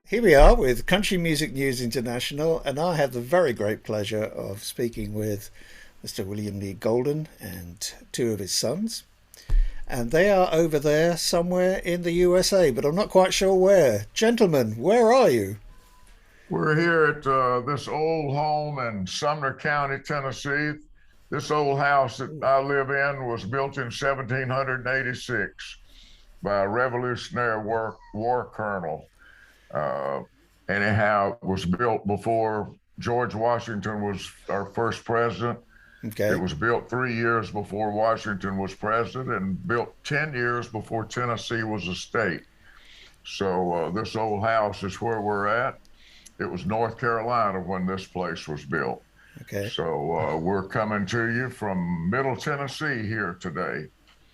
Here we are with Country Music News International, and I have the very great pleasure of speaking with Mr. William Lee Golden and two of his sons. And they are over there somewhere in the USA, but I'm not quite sure where. Gentlemen, where are you? We're here at this old home in Sumner County, Tennessee. This old house that I live in was built in 1786 by a Revolutionary War colonel. Uh, Anyhow, it was built before George Washington was our first president. It Okay. was built 3 years before Washington was president and built 10 years before Tennessee was a state. So this old house is where we're at. It was North Carolina when this place was built. Okay. So we're coming to you from Middle Tennessee here today.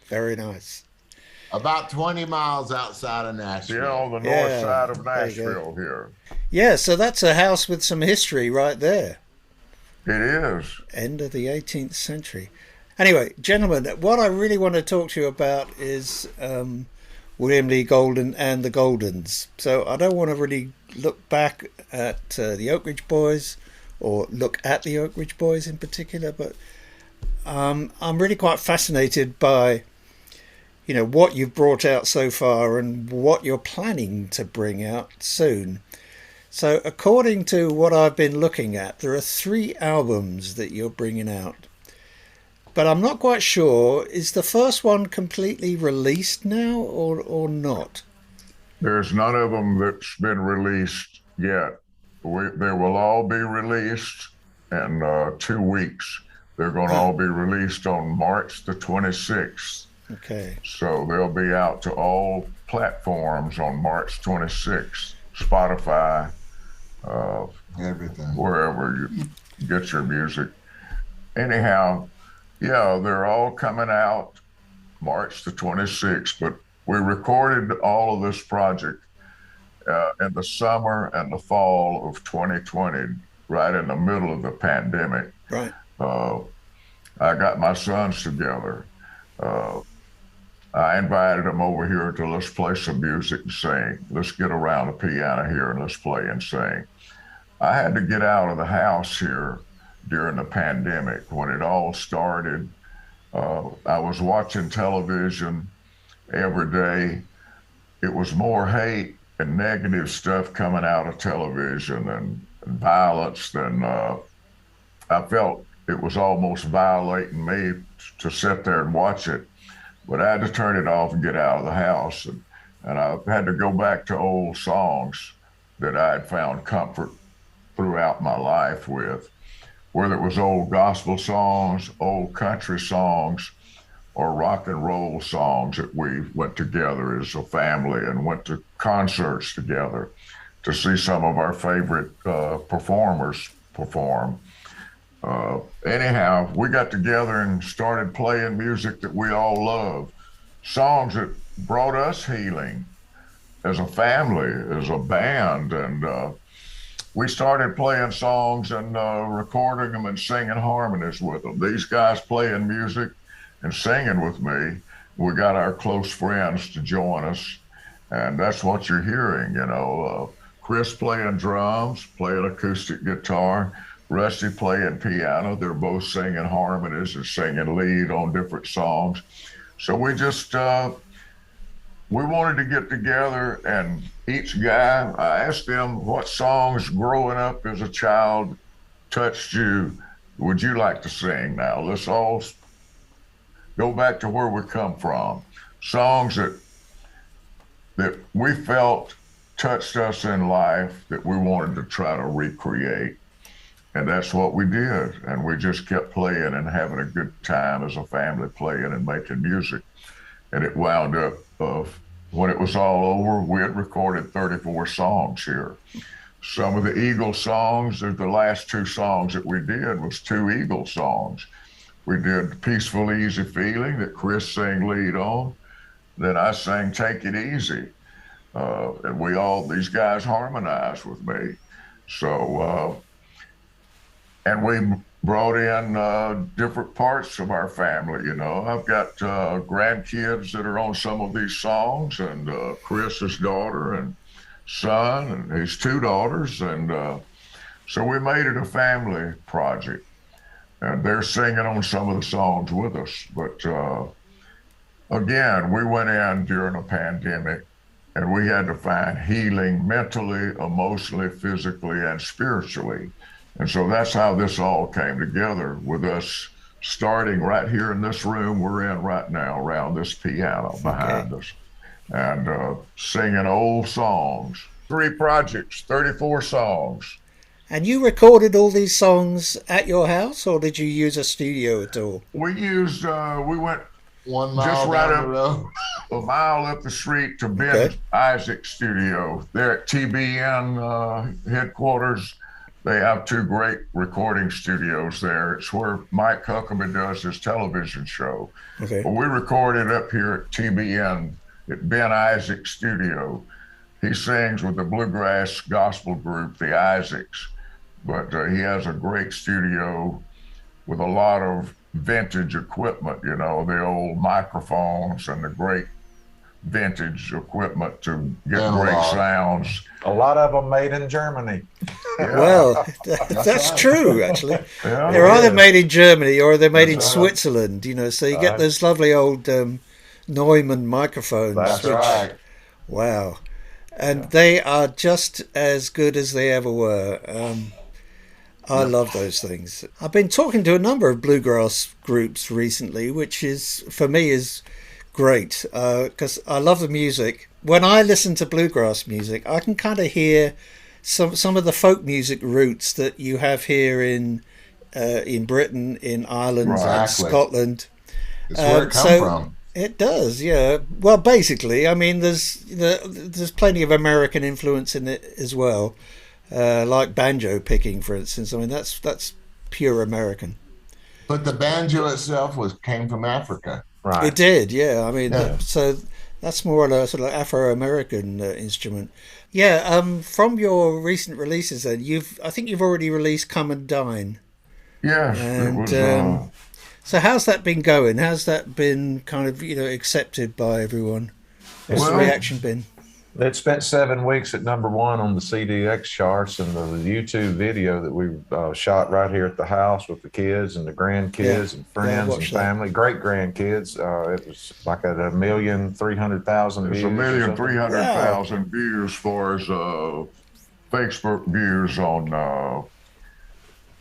Very nice. About 20 miles outside of Yeah, on Nashville. the north Yeah, side of there you go. Nashville here. Yeah, so that's a house with some history right there. It is. End of the 18th century. Anyway, gentlemen, what I really want to talk to you about is William Lee Golden and the Goldens. So I don't want to really look back at the Oak Ridge Boys or look at the Oak Ridge Boys in particular, but I'm really quite fascinated by what you've brought out so far and what you're planning to bring out soon. So according to what I've been looking at, there are 3 albums that you're bringing out, but I'm not quite sure, is the first one completely released now or not? There's none of them that's been released yet. They will all be released in 2 weeks. They're going to all be released on March the 26th. Okay. So they'll be out to all platforms on March 26th. Spotify, Everything. wherever you get your music. Anyhow, yeah, they're all coming out March the 26th, but we recorded all of this project in the summer and the fall of 2020, right in the middle of the pandemic. Right. I got my sons together. I invited them over here to let's play some music and sing. Let's get around the piano here and let's play and sing. I had to get out of the house here during the pandemic when it all started. I was watching television every day. It was more hate and negative stuff coming out of television and violence than I felt it was almost violating me to sit there and watch it. But I had to turn it off and get out of the house. And I had to go back to old songs that I had found comfort throughout my life with, whether it was old gospel songs, old country songs, or rock and roll songs that we went together as a family and went to concerts together to see some of our favorite performers perform. Anyhow, we got together and started playing music that we all love, songs that brought us healing as a family, as a band. And we started playing songs and recording them and singing harmonies with them. These guys playing music and singing with me, we got our close friends to join us. And that's what you're hearing, Chris playing drums, playing acoustic guitar, Rusty playing piano. They're both singing harmonies and singing lead on different songs. So we just, we wanted to get together, and each guy, I asked them what songs growing up as a child touched you. Would you like to sing now? Let's all go back to where we come from. Songs that we felt touched us in life that we wanted to try to recreate. And that's what we did. And we just kept playing and having a good time as a family, playing and making music. And it wound up, when it was all over, we had recorded 34 songs here. Some of the Eagle songs, the last 2 songs that we did was 2 Eagle songs. We did Peaceful Easy Feeling that Chris sang lead on. Then I sang Take It Easy. And these guys harmonized with me. So, and we brought in different parts of our family. I've got grandkids that are on some of these songs, and Chris's daughter, and son and his two daughters, and so we made it a family project. And they're singing on some of the songs with us. But again, we went in during a pandemic, and we had to find healing mentally, emotionally, physically, and spiritually. And so that's how this all came together, with us starting right here in this room we're in right now, around this piano behind us, and singing old songs. 3 projects, 34 songs. And you recorded all these songs at your house, or did you use a studio at all? We used, we went 1 mile just right down the road. a mile up the street to Ben Isaac's studio. They're at TBN headquarters. They have 2 great recording studios there. It's where Mike Huckabee does his television show. Okay. But we recorded up here at TBN at Ben Isaac's studio. He sings with the Bluegrass gospel group, the Isaacs. But he has a great studio with a lot of vintage equipment, you know, the old microphones and the great vintage equipment to get great sounds. A lot of them made in Germany. Yeah. Well, that's true, actually. Yeah, they're either made in Germany or they're made in right. Switzerland, you know, so you get those lovely old Neumann microphones. That's right. Wow. And they are just as good as they ever were. I love those things. I've been talking to a number of bluegrass groups recently, which is, for me, is great, because I love the music. When I listen to bluegrass music, I can kind of hear some of the folk music roots that you have here in Britain, in Ireland, and Scotland. It's where it comes from. It does, yeah. Well, basically, I mean, there's plenty of American influence in it as well, like banjo picking, for instance. I mean, that's pure American. But the banjo itself came from Africa. Right. It did, yeah. I mean, so that's more of a sort of Afro-American instrument. Yeah. From your recent releases, then I think you've already released "Come and Dine." Yes, And, it was. So how's that been going? How's that been kind of, accepted by everyone? What's the reaction been? It spent 7 weeks at #1 on the CDX charts, and the YouTube video that we shot right here at the house with the kids and the grandkids and friends and family, great grandkids. It was like at 1,300,000 views. It's 1,300,000 views as far as Facebook views on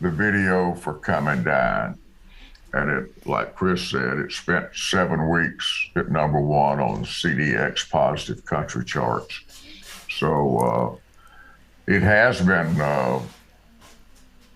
the video for "Come and Dine." And it, like Chris said, it spent 7 weeks at #1 on CDX Positive Country charts. So it has been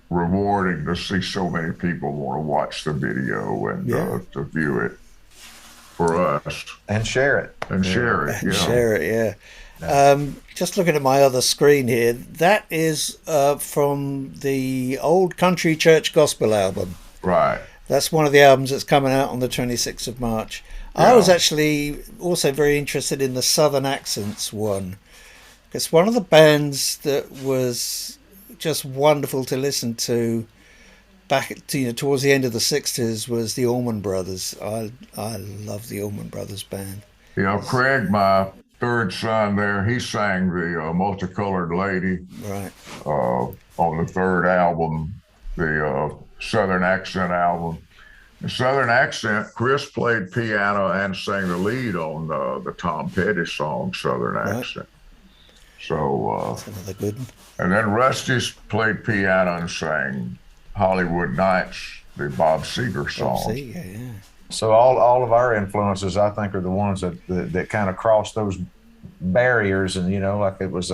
rewarding to see so many people want to watch the video and to view it for us. And share it. And share it, Share it, yeah. Just looking at my other screen here, that is from the Old Country Church Gospel album. Right. That's one of the albums that's coming out on the 26th of March. I was actually also very interested in the Southern Accents one. It's one of the bands that was just wonderful to listen to back towards the end of the 60s was the Allman Brothers. I love the Allman Brothers band. Craig, my third son there, he sang the Multicolored Lady on the third album, the Southern Accent album. The Southern Accent, Chris played piano and sang the lead on the Tom Petty song Southern Accent. So that's another good one. And then Rusty's played piano and sang Hollywood Nights, the Bob Seger song. Yeah. So all of our influences, I think, are the ones that kind of cross those barriers, and like it was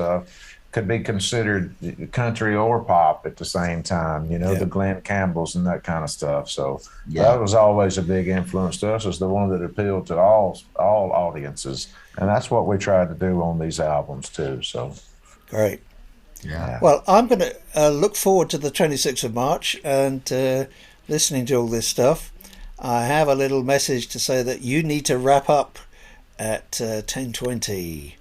could be considered country or pop at the same time, the Glenn Campbells and that kind of stuff. So that was always a big influence to us, as the one that appealed to all audiences. And that's what we tried to do on these albums too. So great. Yeah. Well, I'm going to look forward to the 26th of March and listening to all this stuff. I have a little message to say that you need to wrap up at 10:20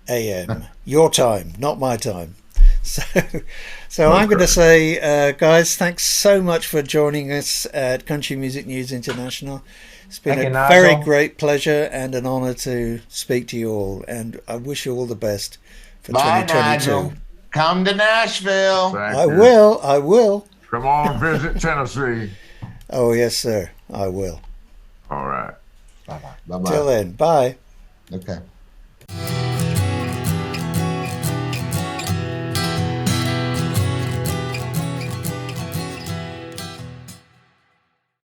a.m. Your time, not my time. So I'm going to say, guys, thanks so much for joining us at Country Music News International. It's been a very great pleasure and an honor to speak to you all, and I wish you all the best for Bye, 2022. Nigel. Come to Nashville. Thank I you. will. I will. Come on, visit Tennessee. Oh, yes, sir. I will. All right. Bye-bye. Bye-bye. Till then, bye. Okay.